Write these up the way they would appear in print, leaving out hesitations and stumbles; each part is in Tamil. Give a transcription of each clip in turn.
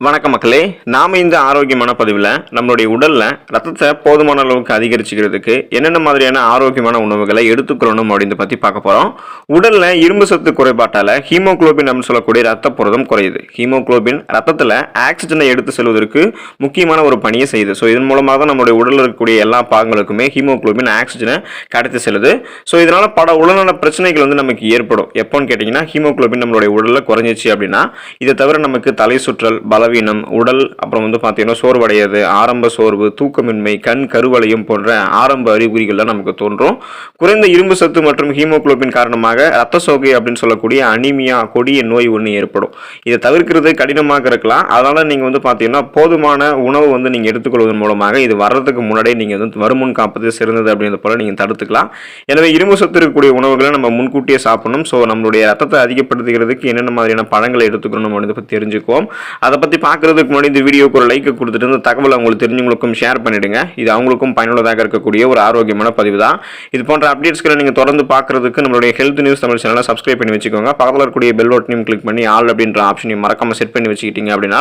வணக்கம் மக்களே, நாம இந்த ஆரோக்கியமான பதிவில் நம்மளுடைய உடல்ல ரத்தத்தை போதுமான அளவுக்கு அதிகரிச்சுக்கிறதுக்கு என்னென்ன மாதிரியான ஆரோக்கியமான உணவுகளை எடுத்துக்கணும் அப்படின்னு பத்தி பார்க்க போறோம். உடல்ல இரும்பு சத்து குறைபாட்டால ஹீமோகுளோபின் அப்படின்னு சொல்லக்கூடிய ரத்த புரதம் குறையுது. ஹீமோகுளோபின் ரத்தத்துல ஆக்சிஜனை எடுத்து செல்வதற்கு முக்கியமான ஒரு பணியை செய்யுது. ஸோ இதன் மூலமாக தான் நம்மளுடைய உடலில் இருக்கக்கூடிய எல்லா பாகங்களுக்குமே ஹீமோகுளோபின் ஆக்சிஜனை கடத்தி செல்லுது. ஸோ இதனால பல உடல்நல பிரச்சனைகள் நமக்கு ஏற்படும். எப்போன்னு கேட்டீங்கன்னா, ஹீமோகுளோபின் நம்மளுடைய உடலில் குறைஞ்சிச்சு அப்படின்னா, இதை தவிர நமக்கு தலை சுற்றல், பலவீனம், உடல் அப்புறம் பார்த்தீங்கன்னா சோர்வடையாது, ஆரம்ப சோர்வு, தூக்கமின்மை, கண் கருவளையம் போன்ற ஆரம்ப அறிகுறிகள்லாம் நமக்கு தோன்றும். குறைந்த இரும்பு சத்து மற்றும் ஹீமோகுளோபின் காரணமாக ரத்த சோகை அப்படின்னு சொல்லக்கூடிய அனிமியா கொடிய நோய் ஒன்று ஏற்படும். இதை தவிர்க்கிறது கடினமாக இருக்கலாம். அதனால நீங்க பார்த்தீங்கன்னா போதுமான உணவு நீங்க எடுத்துக்கொள்வதன் மூலமாக இது வர்றதுக்கு முன்னாடியே நீங்க வருமுன் காப்பது சிறந்தது அப்படின்றது போல நீங்க தடுத்துக்கலாம். எனவே இரும்பு சத்து இருக்கக்கூடிய உணவுகளை நம்ம முன்கூட்டியே சாப்பிடணும். ஸோ நம்மளுடைய ரத்தத்தை அதிகப்படுத்துகிறதுக்கு என்னென்ன மாதிரியான பழங்களை எடுத்துக்கணும் அப்படின்னு தெரிஞ்சுக்குவோம். அதை பற்றி பார்க்கறதுக்கு முன்னாடி இந்த வீடியோக்கு ஒரு லைக் கொடுத்துட்டு இந்த தகவலை உங்களுக்கு தெரிஞ்சவங்களுக்கும் ஷேர் பண்ணிடுங்க. இது அவங்களுக்கும் பயனுள்ளதாக இருக்கக்கூடிய ஒரு ஆரோக்கியமான பதிவு தான். இது போன்ற அப்டேட்ஸ்களை நீங்கள் தொடர்ந்து பார்க்கறதுக்கு நம்மளுடைய ஹெல்த் நியூஸ் தமிழ் சேனலை சப்ஸ்கிரைப் பண்ணி வச்சுக்கோங்க. பக்கத்தில் இருக்கக்கூடிய பெல் பட்டனையும் கிளிக் பண்ணி ஆல் அப்படின்ற ஆப்ஷனையும் மறக்காம செட் பண்ணி வச்சுக்கிட்டீங்க அப்படின்னா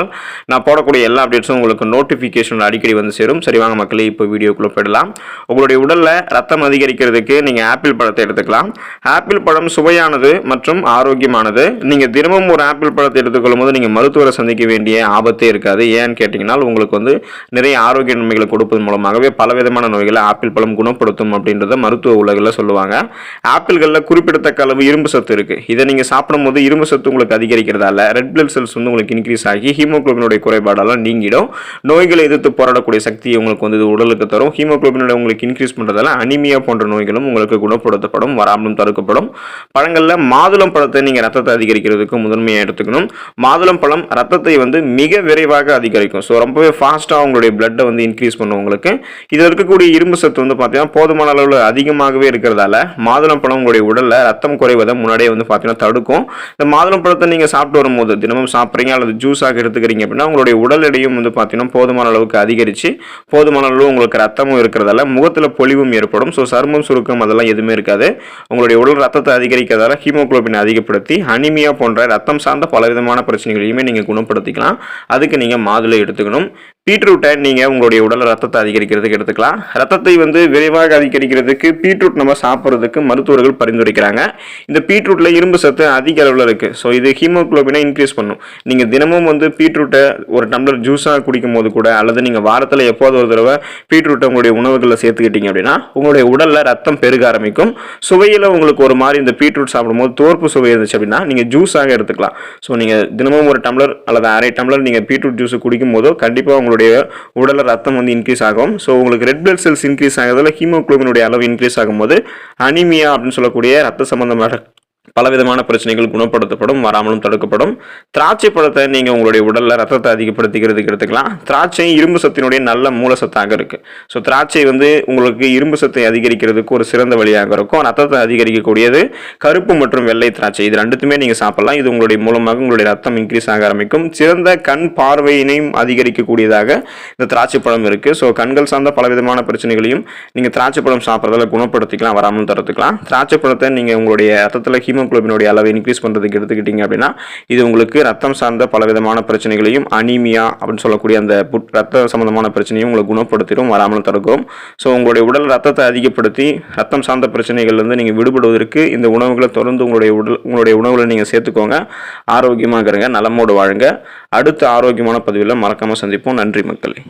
நான் போடக்கூடிய எல்லா அப்டேட்ஸும் உங்களுக்கு நோட்டிஃபிகேஷன் அடிக்கடி சேரும். சரி வாங்க மக்களே, இப்போ வீடியோக்குள்ள போயிடலாம். உங்களுடைய உடல்ல ரத்தம் அதிகரிக்கிறதுக்கு நீங்க ஆப்பிள் பழத்தை எடுத்துக்கலாம். ஆப்பிள் பழம் சுவையானது மற்றும் ஆரோக்கியமானது. நீங்க தினமும் ஒரு ஆப்பிள் பழத்தை எடுத்துக்கொள்ளும் போது நீங்க மருத்துவரை சந்திக்க வேண்டிய ஆபத்தே இருக்காது. ஏன்னு கேட்டீங்கன்னா, உங்களுக்கு நிறைய ஆரோக்கிய நன்மைகளை கொடுப்பதன் மூலமாகவே பலவிதமான நோய்களை ஆப்பிள் பழம் குணப்படுத்தும் அப்படின்றத மருத்துவ உலகில் சொல்லுவாங்க. ஆப்பிள்களில் குறிப்பிடத்தக்க அளவு இரும்பு சத்து இருக்கு. இதை நீங்க சாப்பிடும் போது இரும்பு சத்து உங்களுக்கு அதிகரிக்கிறதால ரெட் பிளட் செல்ஸ் உங்களுக்கு இன்க்ரீஸ் ஆகி ஹீமோகுளோபினுடைய குறைபாடெல்லாம் நீங்கிடும். நோய்களை எதிர்த்து போராடக்கூடிய சக்தியை உங்களுக்கு இது உடலுக்கு தரும். ஹீமோகுளோபினுடைய உங்களுக்கு இன்க்ரீஸ் பண்றதால அனிமியா போன்ற நோய்களும் உங்களுக்கு குணப்படுத்தப்படும், வராமலும் தடுக்கப்படும். பழங்கள்ல மாதுளம் பழத்தை நீங்க ரத்தத்தை அதிகரிக்கிறதுக்கு முதன்மையாக எடுத்துக்கணும். மாதுளம் பழம் ரத்தத்தை மிக விரைவாக அதிகரிக்கும். ஸோ ரொம்பவே ஃபாஸ்ட்டாக உங்களுடைய பிளட்டை இன்க்ரீஸ் பண்ணும். உங்களுக்கு இதில் இருக்கக்கூடிய இரும்பு சத்து பார்த்தீங்கன்னா போதுமான அளவில் அதிகமாகவே இருக்கிறதால மாதுளம் பழம் உங்களுடைய உடலில் ரத்தம் குறைவதை முன்னாடியே பார்த்தீங்கன்னா தடுக்கும். இந்த மாதுளம் பழத்தை நீங்கள் சாப்பிட்டு வரும்போது தினமும் சாப்பிட்றீங்க அல்லது ஜூஸாக எடுத்துக்கிறீங்க அப்படின்னா உங்களுடைய உடல் எடையும் பார்த்தீங்கன்னா போதுமான அளவுக்கு அதிகரித்து போதுமான அளவு உங்களுக்கு ரத்தமும் இருக்கிறதால முகத்தில் பொலிவும் ஏற்படும். ஸோ சருமம் சுருக்கம் அதெல்லாம் எதுவுமே இருக்காது. உங்களுடைய உடல் ரத்தத்தை அதிகரிக்கிறதால ஹீமோகுளோபின் அதிகப்படுத்தி அனிமியா போன்ற ரத்தம் சார்ந்த பலவிதமான பிரச்சனைகளையுமே நீங்கள் குணப்படுத்திக்கலாம். அதுக்கு நீங்க மாதுளை எடுத்துக்கணும். பீட்ரூட்டை நீங்க உங்களுடைய உடல் ரத்தத்தை அதிகரிக்கிறதுக்கு எடுத்துக்கலாம். ரத்தத்தை விரைவாக அதிகரிக்கிறதுக்கு பீட்ரூட் நம்ம சாப்பிட்றதுக்கு மருத்துவர்கள் பரிந்துரைக்கிறாங்க. இந்த பீட்ரூட்ல இரும்பு சத்து அதிக அளவில் இருக்கு. ஸோ இது ஹீமோகுளோபினை இன்க்ரீஸ் பண்ணும். நீங்க தினமும் பீட்ரூட்டை ஒரு டம்ளர் ஜூஸாக குடிக்கும் போது கூட அல்லது நீங்க வாரத்தில் எப்போது ஒரு தடவை பீட்ரூட்டை உங்களுடைய உணவுகளில் சேர்த்துக்கிட்டீங்க அப்படின்னா உங்களுடைய உடல்ல ரத்தம் பெருக ஆரம்பிக்கும். சுவையில் உங்களுக்கு ஒரு மாதிரி இந்த பீட்ரூட் சாப்பிடும்போது தோற்பு சுவை இருந்துச்சு அப்படின்னா நீங்க ஜூஸாக எடுத்துக்கலாம். ஸோ நீங்க தினமும் ஒரு டம்ளர் அல்லது அரை டம்ளர் நீங்க பீட்ரூட் ஜூஸ் குடிக்கும் போதோ கண்டிப்பாக உங்களுடைய உடல்ல ரத்தம் இன்க்ரீஸ் ஆகும். ஸோ உங்களுக்கு ரெட் பிளட் செல்ஸ் இன்க்ரீஸ் ஆகிறதுல ஹீமோகுளோபினுடைய அளவு இன்க்ரீஸ் ஆகும்போது அனிமியா அப்படின்னு சொல்லக்கூடிய ரத்த சம்பந்தமான பலவிதமான பிரச்சனைகள் குணப்படுத்தப்படும், வராமலும் தடுக்கப்படும். திராட்சை பழத்தை நீங்க உங்களுடைய உடல்ல ரத்தத்தை அதிகப்படுத்திக்கிறதுக்கு எடுத்துக்கலாம். திராட்சை இரும்பு சத்தினுடைய நல்ல மூல சத்தாக இருக்கு. ஸோ திராட்சை உங்களுக்கு இரும்பு சத்தை அதிகரிக்கிறதுக்கு ஒரு சிறந்த வழியாக இருக்கும். ரத்தத்தை அதிகரிக்கக்கூடியது கருப்பு மற்றும் வெள்ளை திராட்சை. இது ரெண்டுத்துமே நீங்க சாப்பிடலாம். இது உங்களுடைய மூலமாக உங்களுடைய ரத்தம் இன்க்ரீஸ் ஆக ஆரம்பிக்கும். சிறந்த கண் பார்வையினையும் அதிகரிக்கக்கூடியதாக இந்த திராட்சை பழம் இருக்கு. ஸோ கண்கள் சார்ந்த பலவிதமான பிரச்சனைகளையும் நீங்க திராட்சை பழம் சாப்பிட்றதால குணப்படுத்திக்கலாம், வராமலும் தடுத்துக்கலாம். திராட்சை பழத்தை நீங்க உங்களுடைய ரத்தத்தில் ஹீமோகுளோபினுடைய அளவை இன்க்ரீஸ் பண்றதுக்கு எடுத்துக்கிட்டீங்க அப்படின்னா இது உங்களுக்கு ரத்தம் சார்ந்த பலவிதமான பிரச்சனைகளையும் அனீமியா அப்படின்னு சொல்லக்கூடிய அந்த ரத்த சம்பந்தமான பிரச்சனையும் உங்களுக்கு குணப்படுத்திடும், வராமல் தடுக்கும். ஸோ உங்களுடைய உடல் ரத்தத்தை அதிகப்படுத்தி ரத்தம் சார்ந்த பிரச்சனைகள்லேருந்து நீங்கள் விடுபடுவதற்கு இந்த உணவுகளை தொடர்ந்து உங்களுடைய உணவுகளை நீங்கள் சேர்த்துக்கோங்க. ஆரோக்கியமாக இருங்க, நலமோடு வாழுங்க. அடுத்த ஆரோக்கியமான பதிவில் மறக்காம சந்திப்போம். நன்றி மக்களே.